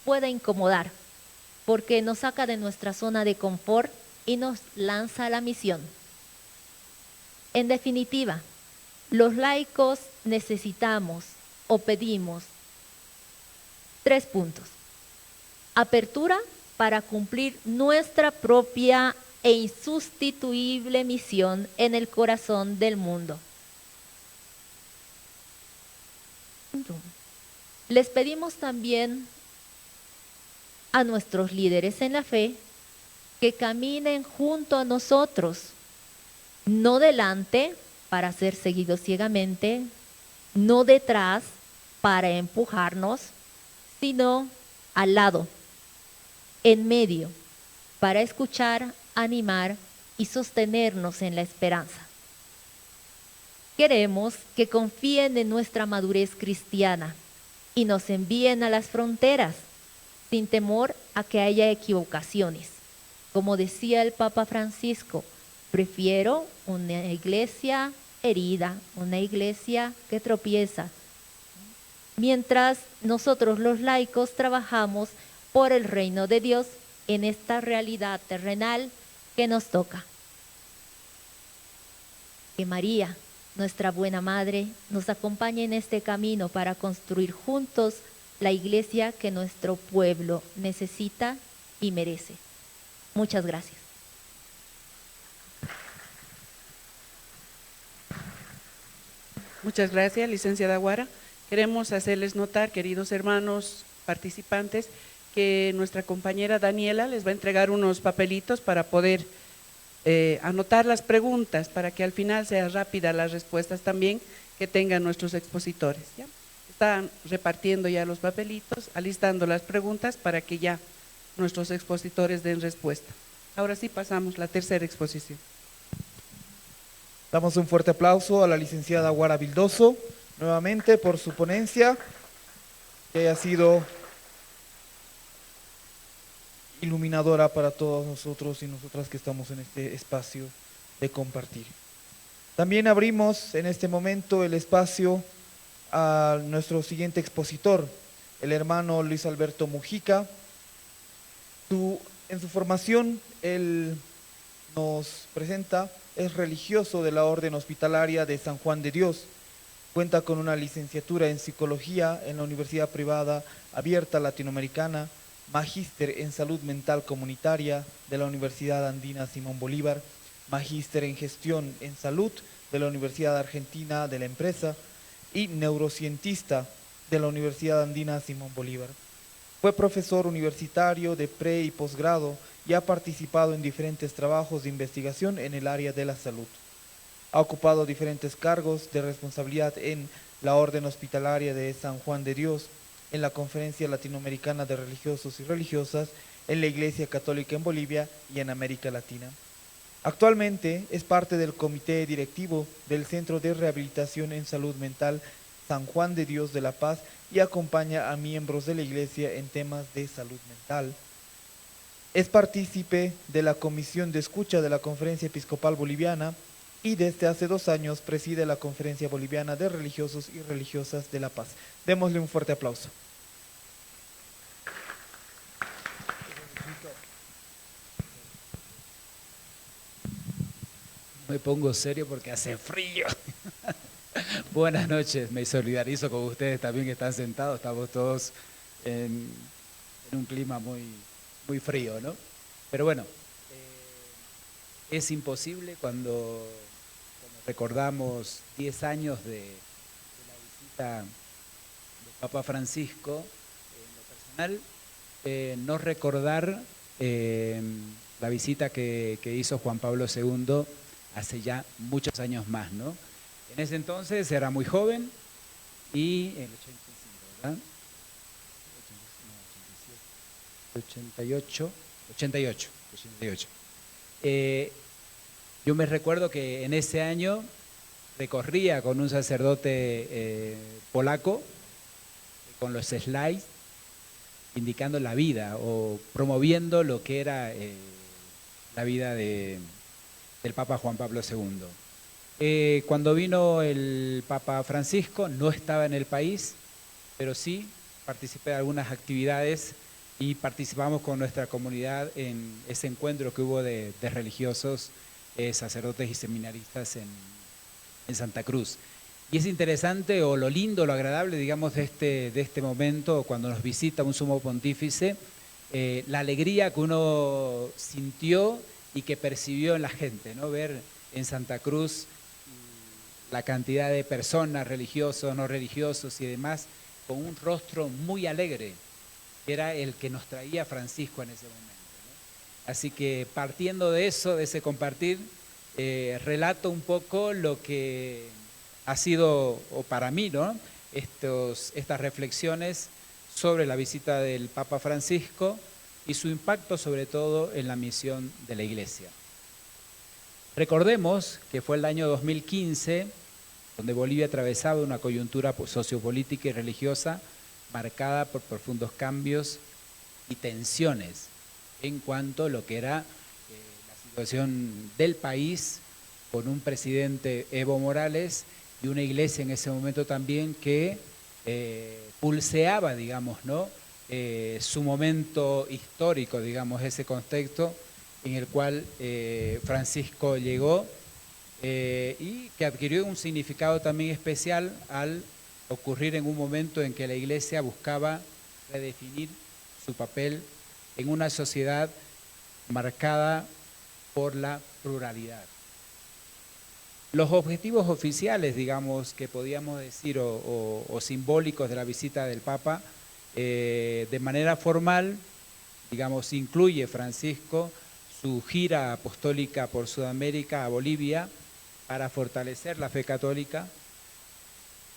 pueda incomodar, porque nos saca de nuestra zona de confort y nos lanza a la misión. En definitiva, los laicos necesitamos o pedimos 3 puntos. Apertura para cumplir nuestra propia e insustituible misión en el corazón del mundo. Les pedimos también a nuestros líderes en la fe que caminen junto a nosotros, no delante para ser seguidos ciegamente, no detrás para empujarnos, sino al lado, en medio, para escuchar, animar y sostenernos en la esperanza. Queremos que confíen en nuestra madurez cristiana y nos envíen a las fronteras, sin temor a que haya equivocaciones. Como decía el Papa Francisco, prefiero una iglesia herida, una iglesia que tropieza, mientras nosotros los laicos trabajamos por el reino de Dios en esta realidad terrenal que nos toca. Que María, nuestra buena madre, nos acompañe en este camino para construir juntos la iglesia que nuestro pueblo necesita y merece. Muchas gracias. Muchas gracias, licenciada Guara. Queremos hacerles notar, queridos hermanos participantes, que nuestra compañera Daniela les va a entregar unos papelitos para poder anotar las preguntas, para que al final sea rápida las respuestas también que tengan nuestros expositores, ¿ya? Están repartiendo ya los papelitos, alistando las preguntas para que ya nuestros expositores den respuesta. Ahora sí pasamos a la tercera exposición. Damos un fuerte aplauso a la licenciada Guara Vildoso, nuevamente por su ponencia, que haya sido iluminadora para todos nosotros y nosotras que estamos en este espacio de compartir. También abrimos en este momento el espacio a nuestro siguiente expositor, el hermano Luis Alberto Mujica. En su formación, él nos presenta, es religioso de la Orden Hospitalaria de San Juan de Dios. Cuenta con una licenciatura en Psicología en la Universidad Privada Abierta Latinoamericana, magíster en Salud Mental Comunitaria de la Universidad Andina Simón Bolívar, magíster en Gestión en Salud de la Universidad Argentina de la Empresa y neurocientista de la Universidad Andina Simón Bolívar. Fue profesor universitario de pre- y posgrado y ha participado en diferentes trabajos de investigación en el área de la salud. Ha ocupado diferentes cargos de responsabilidad en la Orden Hospitalaria de San Juan de Dios, en la Conferencia Latinoamericana de Religiosos y Religiosas, en la Iglesia Católica en Bolivia y en América Latina. Actualmente es parte del comité directivo del Centro de Rehabilitación en Salud Mental San Juan de Dios de La Paz y acompaña a miembros de la Iglesia en temas de salud mental. Es partícipe de la Comisión de Escucha de la Conferencia Episcopal Boliviana y desde hace 2 años preside la Conferencia Boliviana de Religiosos y Religiosas de La Paz. Démosle un fuerte aplauso. Me pongo serio porque hace frío. Buenas noches, me solidarizo con ustedes también que están sentados, estamos todos en un clima muy frío, ¿no? Pero bueno, es imposible cuando recordamos 10 años de la visita del Papa Francisco, en lo personal, no recordar la visita que hizo Juan Pablo II hace ya muchos años más, ¿no? En ese entonces era muy joven y en el 85, ¿verdad? 88. Yo me recuerdo que en ese año recorría con un sacerdote polaco, con los slides, indicando la vida o promoviendo lo que era la vida del Papa Juan Pablo II. Cuando vino el Papa Francisco, no estaba en el país, pero sí participé de algunas actividades y participamos con nuestra comunidad en ese encuentro que hubo de religiosos, sacerdotes y seminaristas en Santa Cruz. Y es interesante, o lo lindo, lo agradable, digamos, de este momento, cuando nos visita un sumo pontífice, la alegría que uno sintió y que percibió en la gente, ¿no? Ver en Santa Cruz la cantidad de personas, religiosos, no religiosos y demás, con un rostro muy alegre, que era el que nos traía Francisco en ese momento, ¿no? Así que partiendo de eso, de ese compartir, relato un poco lo que ha sido, o para mí, ¿no?, estas reflexiones sobre la visita del Papa Francisco y su impacto sobre todo en la misión de la Iglesia. Recordemos que fue el año 2015 donde Bolivia atravesaba una coyuntura sociopolítica y religiosa marcada por profundos cambios y tensiones en cuanto a lo que era la situación del país, con un presidente, Evo Morales, y una iglesia en ese momento también que pulseaba, digamos, ¿no?, su momento histórico, digamos, ese contexto en el cual Francisco llegó y que adquirió un significado también especial al ocurrir en un momento en que la Iglesia buscaba redefinir su papel en una sociedad marcada por la pluralidad. Los objetivos oficiales, digamos, que podíamos decir, o simbólicos de la visita del Papa, de manera formal, digamos, incluye Francisco su gira apostólica por Sudamérica a Bolivia para fortalecer la fe católica,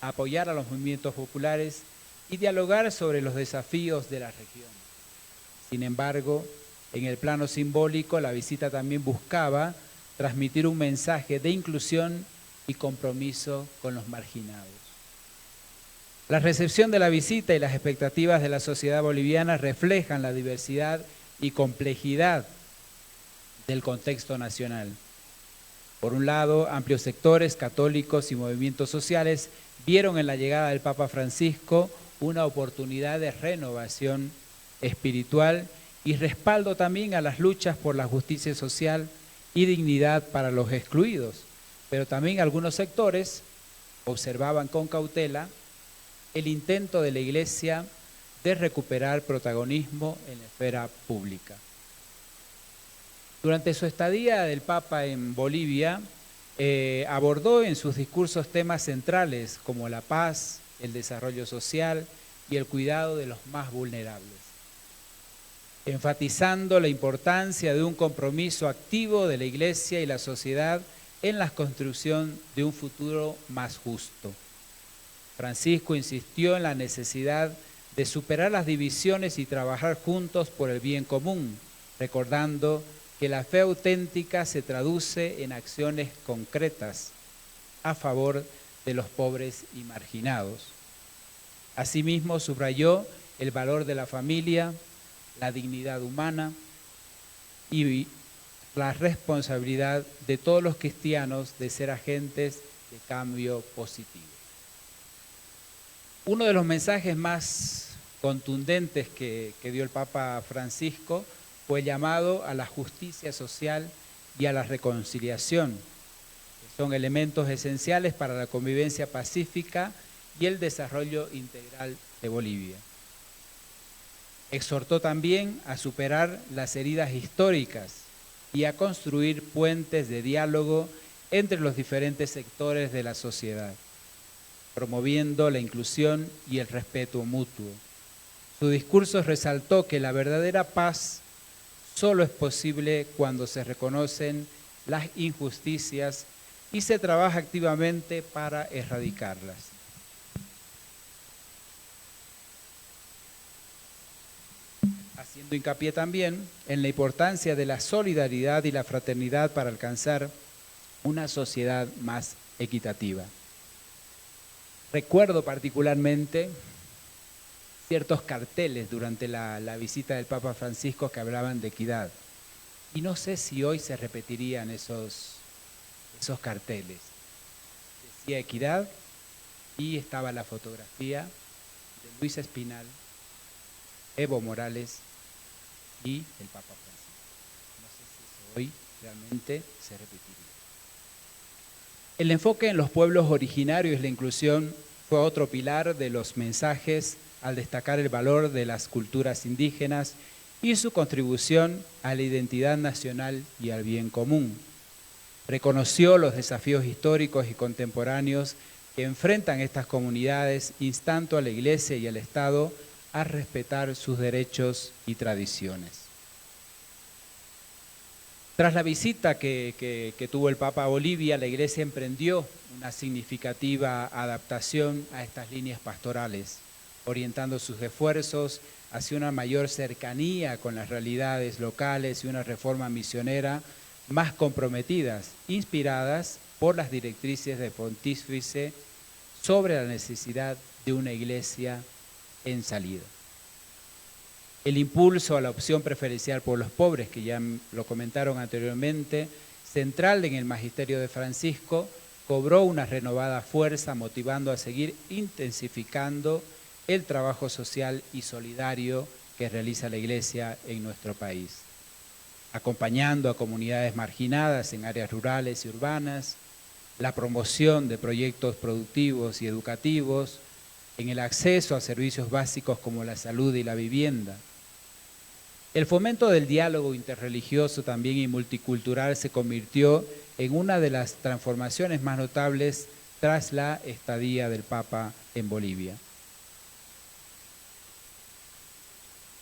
apoyar a los movimientos populares y dialogar sobre los desafíos de la región. Sin embargo, en el plano simbólico, la visita también buscaba transmitir un mensaje de inclusión y compromiso con los marginados. La recepción de la visita y las expectativas de la sociedad boliviana reflejan la diversidad y complejidad del contexto nacional. Por un lado, amplios sectores católicos y movimientos sociales vieron en la llegada del Papa Francisco una oportunidad de renovación espiritual y respaldo también a las luchas por la justicia social y dignidad para los excluidos. Pero también algunos sectores observaban con cautela el intento de la Iglesia de recuperar protagonismo en la esfera pública. Durante su estadía del Papa en Bolivia, abordó en sus discursos temas centrales como la paz, el desarrollo social y el cuidado de los más vulnerables, enfatizando la importancia de un compromiso activo de la Iglesia y la sociedad en la construcción de un futuro más justo. Francisco insistió en la necesidad de superar las divisiones y trabajar juntos por el bien común, recordando que la fe auténtica se traduce en acciones concretas a favor de los pobres y marginados. Asimismo, subrayó el valor de la familia, la dignidad humana y la responsabilidad de todos los cristianos de ser agentes de cambio positivo. Uno de los mensajes más contundentes que dio el Papa Francisco fue el llamado a la justicia social y a la reconciliación, que son elementos esenciales para la convivencia pacífica y el desarrollo integral de Bolivia. Exhortó también a superar las heridas históricas y a construir puentes de diálogo entre los diferentes sectores de la sociedad, promoviendo la inclusión y el respeto mutuo. Su discurso resaltó que la verdadera paz solo es posible cuando se reconocen las injusticias y se trabaja activamente para erradicarlas. Haciendo hincapié también en la importancia de la solidaridad y la fraternidad para alcanzar una sociedad más equitativa. Recuerdo particularmente ciertos carteles durante la visita del Papa Francisco que hablaban de equidad. Y no sé si hoy se repetirían esos carteles. Decía equidad y estaba la fotografía de Luis Espinal, Evo Morales y el Papa Francisco. No sé si eso hoy realmente se repetiría. El enfoque en los pueblos originarios y la inclusión fue otro pilar de los mensajes al destacar el valor de las culturas indígenas y su contribución a la identidad nacional y al bien común. Reconoció los desafíos históricos y contemporáneos que enfrentan estas comunidades, instando a la Iglesia y al Estado a respetar sus derechos y tradiciones. Tras la visita que tuvo el Papa a Bolivia, la Iglesia emprendió una significativa adaptación a estas líneas pastorales, orientando sus esfuerzos hacia una mayor cercanía con las realidades locales y una reforma misionera más comprometidas, inspiradas por las directrices del Pontífice sobre la necesidad de una iglesia en salida. El impulso a la opción preferencial por los pobres, que ya lo comentaron anteriormente, central en el magisterio de Francisco, cobró una renovada fuerza, motivando a seguir intensificando el trabajo social y solidario que realiza la Iglesia en nuestro país, acompañando a comunidades marginadas en áreas rurales y urbanas, la promoción de proyectos productivos y educativos, en el acceso a servicios básicos como la salud y la vivienda. El fomento del diálogo interreligioso también y multicultural se convirtió en una de las transformaciones más notables tras la estadía del Papa en Bolivia.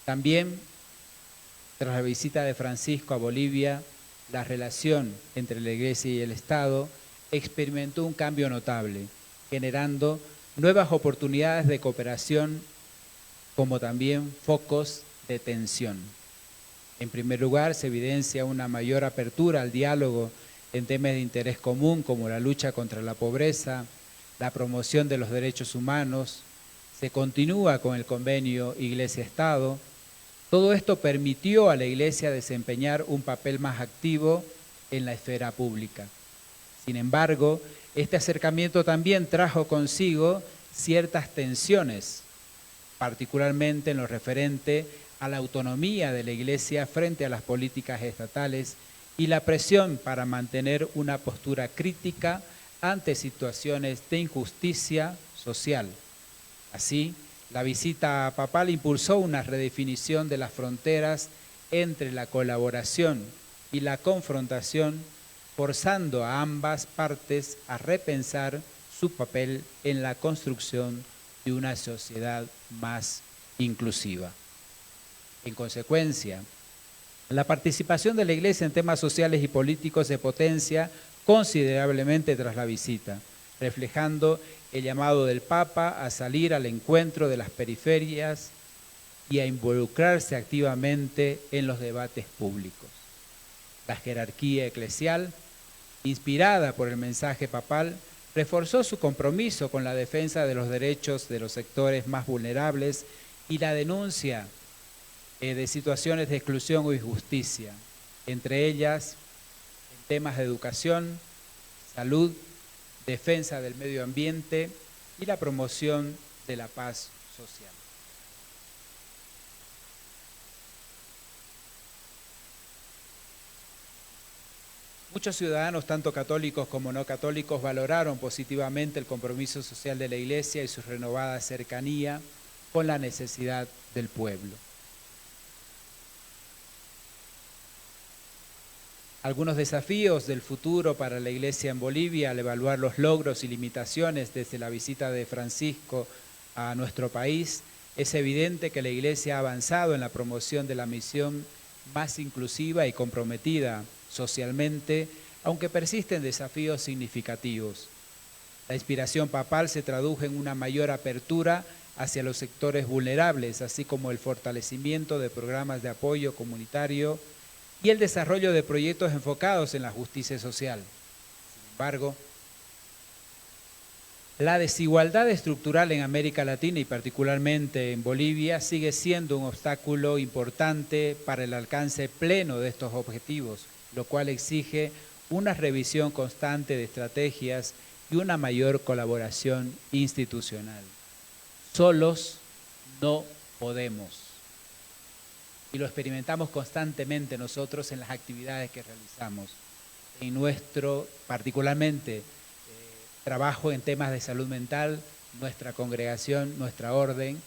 También, tras la visita de Francisco a Bolivia, la relación entre la Iglesia y el Estado experimentó un cambio notable, generando nuevas oportunidades de cooperación, como también focos de tensión. En primer lugar, se evidencia una mayor apertura al diálogo en temas de interés común, como la lucha contra la pobreza, la promoción de los derechos humanos. Se continúa con el convenio Iglesia-Estado. Todo esto permitió a la Iglesia desempeñar un papel más activo en la esfera pública. Sin embargo, este acercamiento también trajo consigo ciertas tensiones, particularmente en lo referente a la autonomía de la Iglesia frente a las políticas estatales y la presión para mantener una postura crítica ante situaciones de injusticia social. Así, la visita papal impulsó una redefinición de las fronteras entre la colaboración y la confrontación, forzando a ambas partes a repensar su papel en la construcción de una sociedad más inclusiva. En consecuencia, la participación de la Iglesia en temas sociales y políticos se potencia considerablemente tras la visita, reflejando el llamado del Papa a salir al encuentro de las periferias y a involucrarse activamente en los debates públicos. La jerarquía eclesial, inspirada por el mensaje papal, reforzó su compromiso con la defensa de los derechos de los sectores más vulnerables y la denuncia de situaciones de exclusión o injusticia, entre ellas en temas de educación, salud, defensa del medio ambiente y la promoción de la paz social. Muchos ciudadanos, tanto católicos como no católicos, valoraron positivamente el compromiso social de la Iglesia y su renovada cercanía con la necesidad del pueblo. Algunos desafíos del futuro para la Iglesia en Bolivia al evaluar los logros y limitaciones desde la visita de Francisco a nuestro país. Es evidente que la Iglesia ha avanzado en la promoción de la misión más inclusiva y comprometida socialmente, aunque persisten desafíos significativos. La inspiración papal se tradujo en una mayor apertura hacia los sectores vulnerables, así como el fortalecimiento de programas de apoyo comunitario y el desarrollo de proyectos enfocados en la justicia social. Sin embargo, la desigualdad estructural en América Latina y particularmente en Bolivia sigue siendo un obstáculo importante para el alcance pleno de estos objetivos, lo cual exige una revisión constante de estrategias y una mayor colaboración institucional. Solos no podemos. Y lo experimentamos constantemente nosotros en las actividades que realizamos. En nuestro, particularmente, trabajo en temas de salud mental, nuestra congregación, nuestra orden,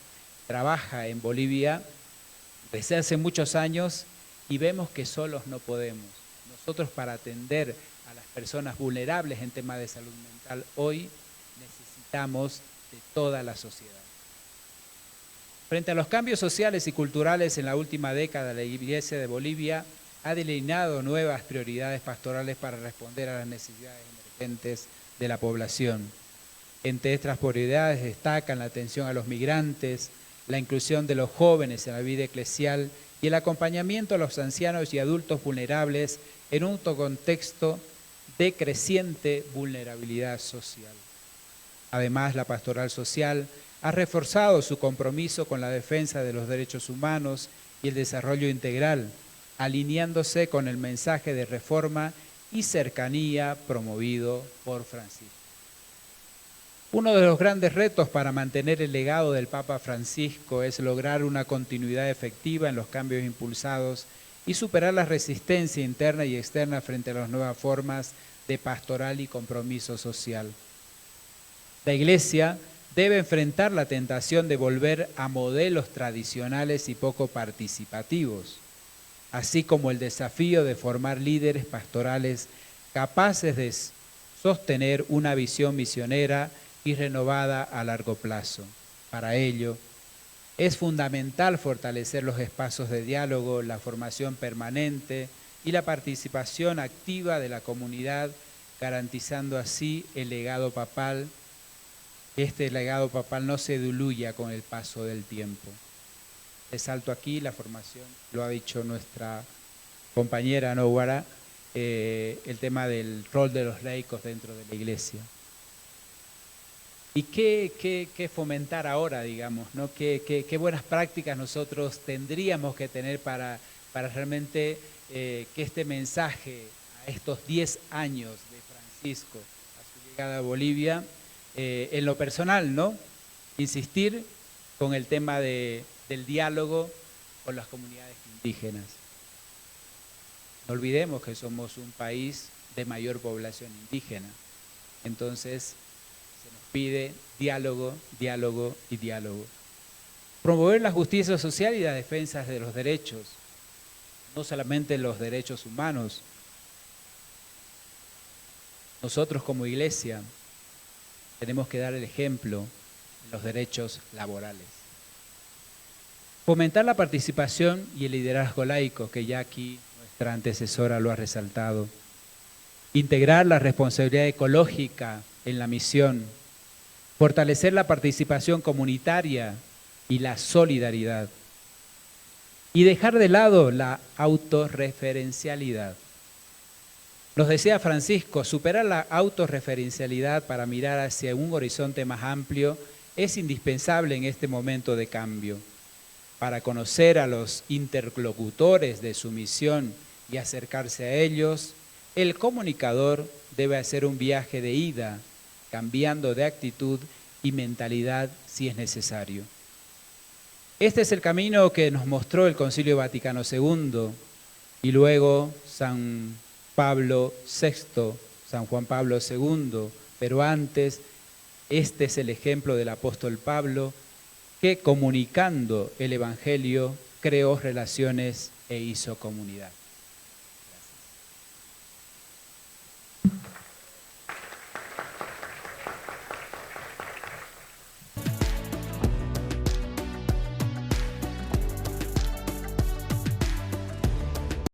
trabaja en Bolivia desde hace muchos años y vemos que solos no podemos. Nosotros, para atender a las personas vulnerables en temas de salud mental hoy, necesitamos de toda la sociedad. Frente a los cambios sociales y culturales en la última década, la Iglesia de Bolivia ha delineado nuevas prioridades pastorales para responder a las necesidades emergentes de la población. Entre estas prioridades destacan la atención a los migrantes, la inclusión de los jóvenes en la vida eclesial y el acompañamiento a los ancianos y adultos vulnerables en un contexto de creciente vulnerabilidad social. Además, la pastoral social ha reforzado su compromiso con la defensa de los derechos humanos y el desarrollo integral, alineándose con el mensaje de reforma y cercanía promovido por Francisco. Uno de los grandes retos para mantener el legado del Papa Francisco es lograr una continuidad efectiva en los cambios impulsados y superar la resistencia interna y externa frente a las nuevas formas de pastoral y compromiso social. La Iglesia debe enfrentar la tentación de volver a modelos tradicionales y poco participativos, así como el desafío de formar líderes pastorales capaces de sostener una visión misionera y renovada a largo plazo. Para ello, es fundamental fortalecer los espacios de diálogo, la formación permanente y la participación activa de la comunidad, garantizando así el legado papal. Este legado papal no se diluya con el paso del tiempo. Resalto aquí la formación, lo ha dicho nuestra compañera Nóguara, el tema del rol de los laicos dentro de la Iglesia. ¿Y qué fomentar ahora, digamos, ¿no? ¿Qué buenas prácticas nosotros tendríamos que tener para realmente que este mensaje a estos 10 años de Francisco, a su llegada a Bolivia, en lo personal, ¿no? Insistir con el tema del diálogo con las comunidades indígenas. No olvidemos que somos un país de mayor población indígena. Entonces, se nos pide diálogo, diálogo y diálogo. Promover la justicia social y la defensa de los derechos, no solamente los derechos humanos. Nosotros como Iglesia tenemos que dar el ejemplo en los derechos laborales. Fomentar la participación y el liderazgo laico, que ya aquí nuestra antecesora lo ha resaltado. Integrar la responsabilidad ecológica en la misión. Fortalecer la participación comunitaria y la solidaridad. Y dejar de lado la autorreferencialidad. Nos decía Francisco, superar la autorreferencialidad para mirar hacia un horizonte más amplio es indispensable en este momento de cambio. Para conocer a los interlocutores de su misión y acercarse a ellos, el comunicador debe hacer un viaje de ida, cambiando de actitud y mentalidad si es necesario. Este es el camino que nos mostró el Concilio Vaticano II y luego San Pablo VI, San Juan Pablo II, pero antes, este es el ejemplo del apóstol Pablo, que comunicando el Evangelio creó relaciones e hizo comunidad.